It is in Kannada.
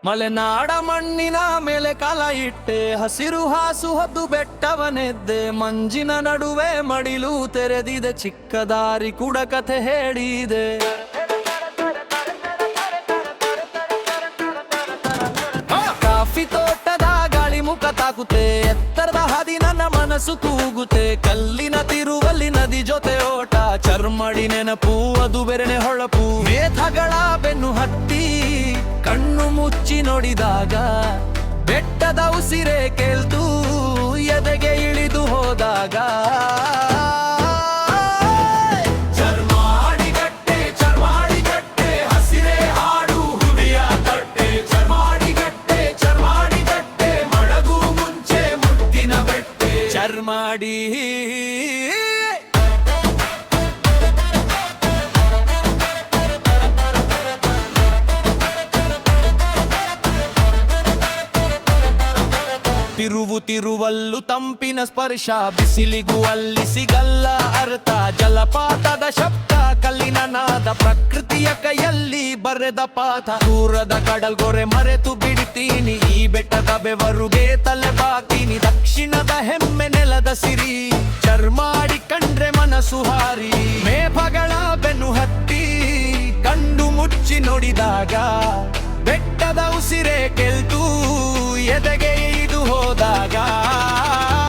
ಮಲೆನಾಡ ಮಣ್ಣಿನ ಮೇಲೆ ಕಾಲ ಇಟ್ಟೆ, ಹಸಿರು ಹಾಸು ಹೊದ್ದು ಬೆಟ್ಟವನೆದ್ದೆ, ಮಂಜಿನ ನಡುವೆ ಮಡಿಲು ತೆರೆದಿದೆ, ಚಿಕ್ಕ ದಾರಿ ಕೂಡ ಕಥೆ ಹೇಳಿದೆ. ಕಾಫಿ ತೋಟದ ಗಾಳಿ ಮುಖ ತಾಕುತ್ತೆ, ಎತ್ತರದ ಹಾದಿ ನನ್ನ ಮನಸ್ಸು ಕೂಗುತ್ತೆ, ಕಲ್ಲಿನ ತಿರುವಲ್ಲಿ ನದಿ ಜೊತೆ ಓಟ, ಚರ್ಮಡಿ ನೆನಪು ಅದು ಬೆರೆನೆ ಹೊಳಪು, ಮೇಘಗಳ ಬೆನ್ನು ಹತ್ತಿ ಕಣ್ಣು ಮುಚ್ಚಿ ನೋಡಿದಾಗ ಬೆಟ್ಟದ ಉಸಿರೇ ಕೇಳ್ತು ಎದೆಗೆ ಇಳಿದು ಹೋದಾಗ. ಚರ್ಮಾಡಿಗಟ್ಟೆ ಚರ್ಮಾಡಿಗಟ್ಟೆ ಹಸಿರೇ ಹಾಡು ಹುಡಿಯ ತಟ್ಟೆ, ಚರ್ಮಾಡಿಗಟ್ಟೆ ಚರ್ಮಾಡಿಗಟ್ಟೆ ಮಡಗು ಮುಂಚೆ ಮುತ್ತಿನ ಬೆಟ್ಟೆ, ಚರ್ಮಾಡಿ ತಿರುವಲ್ಲೂ ತಂಪಿನ ಸ್ಪರ್ಶ, ಬಿಸಿಲಿಗೂ ಅಲ್ಲಿ ಸಿಗಲ್ಲ ಅರ್ಥ, ಜಲಪಾತದ ಶಬ್ದ ಕಲ್ಲಿನ ನಾದ, ಪ್ರಕೃತಿಯ ಕೈಯಲ್ಲಿ ಬರೆದ ಪಾಠ, ದೂರದ ಕಡಲ್ಗೊರೆ ಮರೆತು ಬಿಡ್ತೀನಿ, ಈ ಬೆಟ್ಟದ ಬೆವರುಗೆ ತಲೆ ಬಾತೀನಿ, ದಕ್ಷಿಣದ ಹೆಮ್ಮೆ ನೆಲದ ಸಿರಿ, ಚರ್ಮಾಡಿ ಕಂಡ್ರೆ ಮನಸ್ಸು ಹಾರಿ, ಮೇಘಗಳ ಬೆನ್ನು ಹತ್ತಿ ಕಣ್ಣು ಮುಚ್ಚಿ ನೋಡಿದಾಗ ಬೆಟ್ಟದ ಉಸಿರೇ ಕೆಲ್ತು ಎದೆಗೆ ಇದು ಹೋದಾಗ.